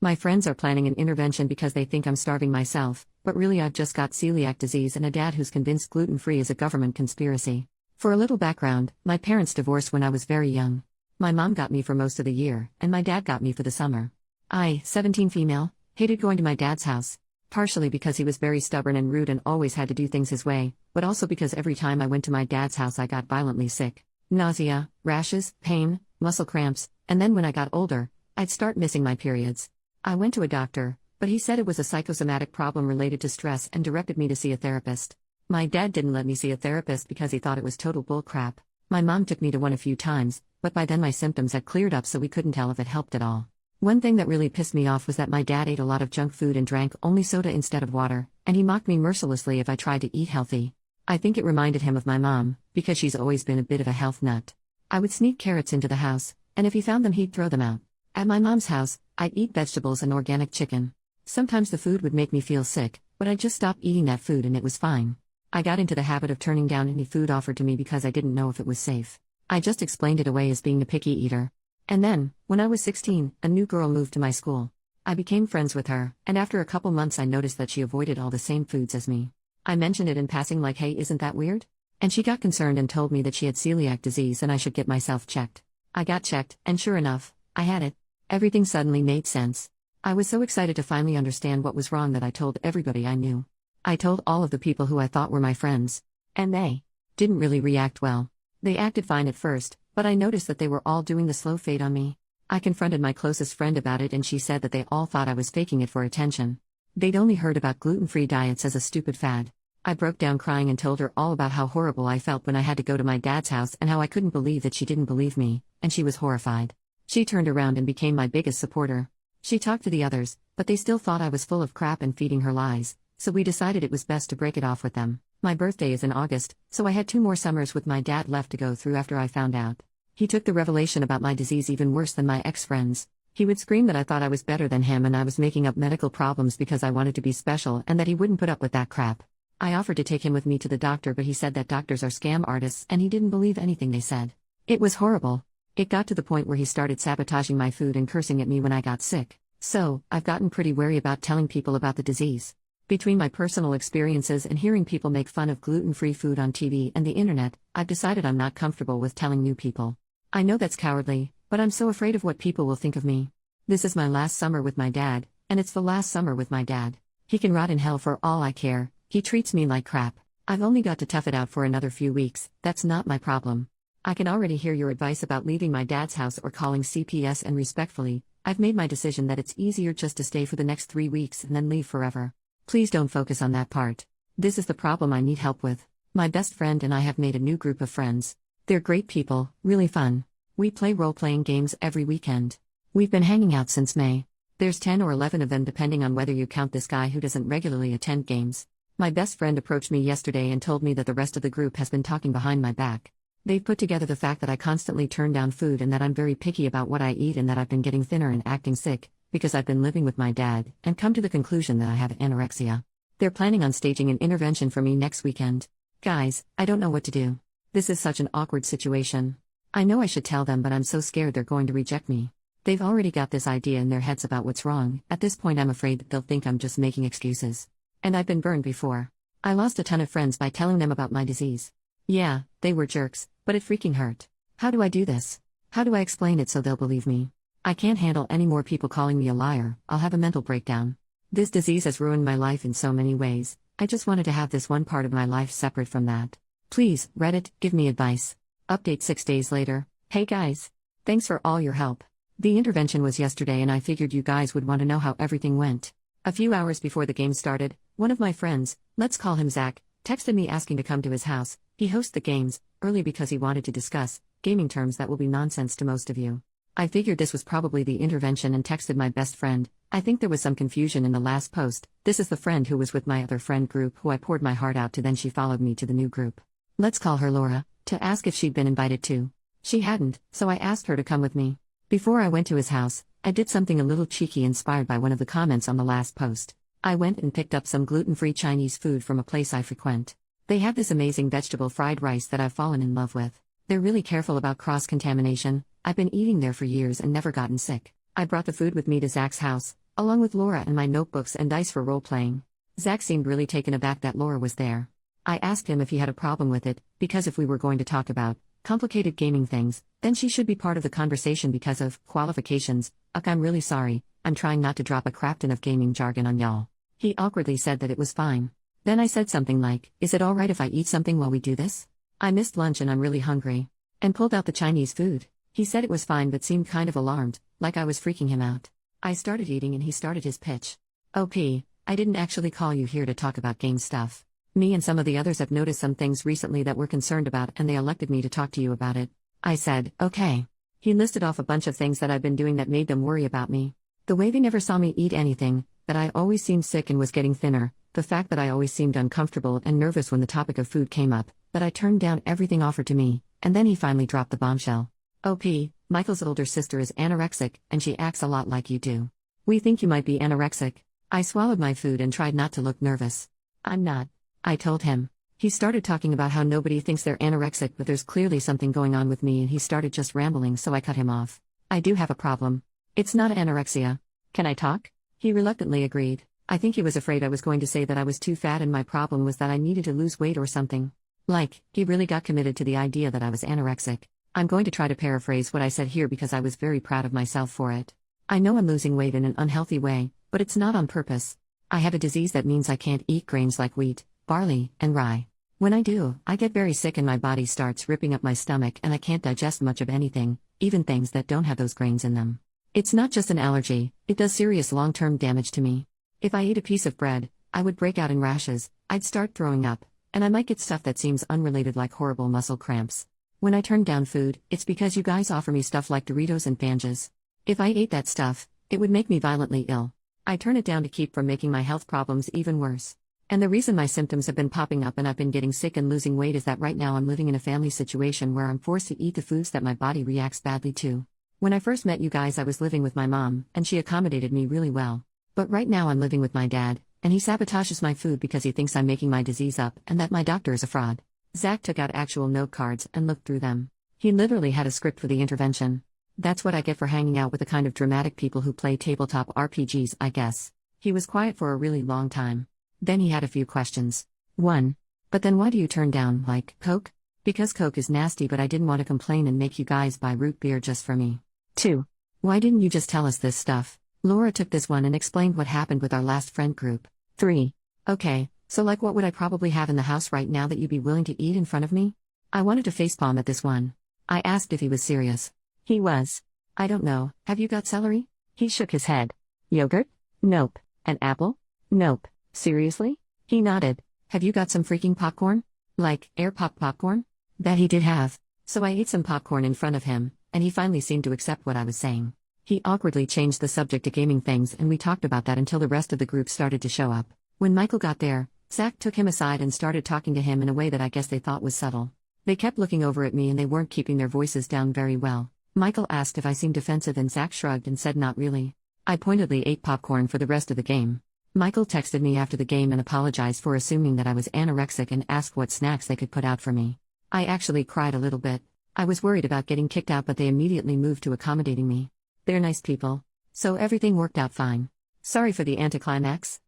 My friends are planning an intervention because they think I'm starving myself, but really I've just got celiac disease and a dad who's convinced gluten-free is a government conspiracy. For a little background, my parents divorced when I was very young. My mom got me for most of the year, and my dad got me for the summer. I, 17 female, hated going to my dad's house. Partially because he was very stubborn and rude and always had to do things his way, but also because every time I went to my dad's house I got violently sick. Nausea, rashes, pain, muscle cramps, and then when I got older, I'd start missing my periods. I went to a doctor, but he said it was a psychosomatic problem related to stress and directed me to see a therapist. My dad didn't let me see a therapist because he thought it was total bullcrap. My mom took me to one a few times, but by then my symptoms had cleared up so we couldn't tell if it helped at all. One thing that really pissed me off was that my dad ate a lot of junk food and drank only soda instead of water, and he mocked me mercilessly if I tried to eat healthy. I think it reminded him of my mom, because she's always been a bit of a health nut. I would sneak carrots into the house, and if he found them he'd throw them out. At my mom's house, I'd eat vegetables and organic chicken. Sometimes the food would make me feel sick, but I'd just stop eating that food and it was fine. I got into the habit of turning down any food offered to me because I didn't know if it was safe. I just explained it away as being a picky eater. And then, when I was 16, a new girl moved to my school. I became friends with her, and after a couple months I noticed that she avoided all the same foods as me. I mentioned it in passing like, hey, isn't that weird? And she got concerned and told me that she had celiac disease and I should get myself checked. I got checked, and sure enough, I had it. Everything suddenly made sense. I was so excited to finally understand what was wrong that I told everybody I knew. I told all of the people who I thought were my friends. And they didn't really react well. They acted fine at first, but I noticed that they were all doing the slow fade on me. I confronted my closest friend about it and she said that they all thought I was faking it for attention. They'd only heard about gluten-free diets as a stupid fad. I broke down crying and told her all about how horrible I felt when I had to go to my dad's house and how I couldn't believe that she didn't believe me, and she was horrified. She turned around and became my biggest supporter. She talked to the others, but they still thought I was full of crap and feeding her lies, so we decided it was best to break it off with them. My birthday is in August, so I had 2 more summers with my dad left to go through after I found out. He took the revelation about my disease even worse than my ex-friends. He would scream that I thought I was better than him and I was making up medical problems because I wanted to be special and that he wouldn't put up with that crap. I offered to take him with me to the doctor, but he said that doctors are scam artists and he didn't believe anything they said. It was horrible. It got to the point where he started sabotaging my food and cursing at me when I got sick. So, I've gotten pretty wary about telling people about the disease. Between my personal experiences and hearing people make fun of gluten-free food on TV and the internet, I've decided I'm not comfortable with telling new people. I know that's cowardly, but I'm so afraid of what people will think of me. This is my last summer with my dad, and it's the last summer with my dad. He can rot in hell for all I care, he treats me like crap. I've only got to tough it out for another few weeks, that's not my problem. I can already hear your advice about leaving my dad's house or calling CPS, and respectfully, I've made my decision that it's easier just to stay for the next 3 weeks and then leave forever. Please don't focus on that part. This is the problem I need help with. My best friend and I have made a new group of friends. They're great people, really fun. We play role-playing games every weekend. We've been hanging out since May. There's 10 or 11 of them depending on whether you count this guy who doesn't regularly attend games. My best friend approached me yesterday and told me that the rest of the group has been talking behind my back. They've put together the fact that I constantly turn down food and that I'm very picky about what I eat and that I've been getting thinner and acting sick, because I've been living with my dad, and come to the conclusion that I have anorexia. They're planning on staging an intervention for me next weekend. Guys, I don't know what to do. This is such an awkward situation. I know I should tell them, but I'm so scared they're going to reject me. They've already got this idea in their heads about what's wrong. At this point I'm afraid that they'll think I'm just making excuses. And I've been burned before. I lost a ton of friends by telling them about my disease. Yeah, they were jerks, but it freaking hurt. How do I do this? How do I explain it so they'll believe me? I can't handle any more people calling me a liar, I'll have a mental breakdown. This disease has ruined my life in so many ways. I just wanted to have this one part of my life separate from that. Please, Reddit, give me advice. Update 6 days later. Hey guys. Thanks for all your help. The intervention was yesterday and I figured you guys would want to know how everything went. A few hours before the game started, one of my friends, let's call him Zach, texted me asking to come to his house. He hosts the games, early because he wanted to discuss gaming terms that will be nonsense to most of you. I figured this was probably the intervention and texted my best friend. I think there was some confusion in the last post. This is the friend who was with my other friend group who I poured my heart out to, then she followed me to the new group. Let's call her Laura, to ask if she'd been invited too. She hadn't, so I asked her to come with me. Before I went to his house, I did something a little cheeky inspired by one of the comments on the last post. I went and picked up some gluten-free Chinese food from a place I frequent. They have this amazing vegetable fried rice that I've fallen in love with. They're really careful about cross-contamination. I've been eating there for years and never gotten sick. I brought the food with me to Zach's house, along with Laura and my notebooks and dice for role-playing. Zach seemed really taken aback that Laura was there. I asked him if he had a problem with it, because if we were going to talk about complicated gaming things, then she should be part of the conversation because of qualifications. I'm really sorry, I'm trying not to drop a crap ton of gaming jargon on y'all. He awkwardly said that it was fine. Then I said something like, is it alright if I eat something while we do this? I missed lunch and I'm really hungry. And pulled out the Chinese food. He said it was fine but seemed kind of alarmed, like I was freaking him out. I started eating and he started his pitch. OP, I didn't actually call you here to talk about game stuff. Me and some of the others have noticed some things recently that we're concerned about and they elected me to talk to you about it. I said, okay. He listed off a bunch of things that I've been doing that made them worry about me. The way they never saw me eat anything, that I always seemed sick and was getting thinner, the fact that I always seemed uncomfortable and nervous when the topic of food came up, that I turned down everything offered to me, and then he finally dropped the bombshell. OP, Michael's older sister is anorexic, and she acts a lot like you do. We think you might be anorexic. I swallowed my food and tried not to look nervous. I'm not. I told him. He started talking about how nobody thinks they're anorexic but there's clearly something going on with me and he started just rambling so I cut him off. I do have a problem. It's not anorexia. Can I talk? He reluctantly agreed. I think he was afraid I was going to say that I was too fat and my problem was that I needed to lose weight or something. Like, he really got committed to the idea that I was anorexic. I'm going to try to paraphrase what I said here because I was very proud of myself for it. I know I'm losing weight in an unhealthy way, but it's not on purpose. I have a disease that means I can't eat grains like wheat, barley, and rye. When I do, I get very sick and my body starts ripping up my stomach and I can't digest much of anything, even things that don't have those grains in them. It's not just an allergy, it does serious long-term damage to me. If I ate a piece of bread, I would break out in rashes, I'd start throwing up, and I might get stuff that seems unrelated like horrible muscle cramps. When I turn down food, it's because you guys offer me stuff like Doritos and Banjas. If I ate that stuff, it would make me violently ill. I turn it down to keep from making my health problems even worse. And the reason my symptoms have been popping up and I've been getting sick and losing weight is that right now I'm living in a family situation where I'm forced to eat the foods that my body reacts badly to. When I first met you guys I was living with my mom, and she accommodated me really well. But right now I'm living with my dad, and he sabotages my food because he thinks I'm making my disease up and that my doctor is a fraud. Zach took out actual note cards and looked through them. He literally had a script for the intervention. That's what I get for hanging out with the kind of dramatic people who play tabletop RPGs, I guess. He was quiet for a really long time. Then he had a few questions. 1. But then why do you turn down, like, Coke? Because Coke is nasty but I didn't want to complain and make you guys buy root beer just for me. 2. Why didn't you just tell us this stuff? Laura took this one and explained what happened with our last friend group. 3. Okay, so like what would I probably have in the house right now that you'd be willing to eat in front of me? I wanted to facepalm at this one. I asked if he was serious. He was. I don't know, have you got celery? He shook his head. Yogurt? Nope. An apple? Nope. Seriously? He nodded. Have you got some freaking popcorn? Like, air pop popcorn? That he did have. So I ate some popcorn in front of him, and he finally seemed to accept what I was saying. He awkwardly changed the subject to gaming things and we talked about that until the rest of the group started to show up. When Michael got there, Zach took him aside and started talking to him in a way that I guess they thought was subtle. They kept looking over at me and they weren't keeping their voices down very well. Michael asked if I seemed defensive and Zach shrugged and said not really. I pointedly ate popcorn for the rest of the game. Michael texted me after the game and apologized for assuming that I was anorexic and asked what snacks they could put out for me. I actually cried a little bit. I was worried about getting kicked out but they immediately moved to accommodating me. They're nice people. So everything worked out fine. Sorry for the anticlimax.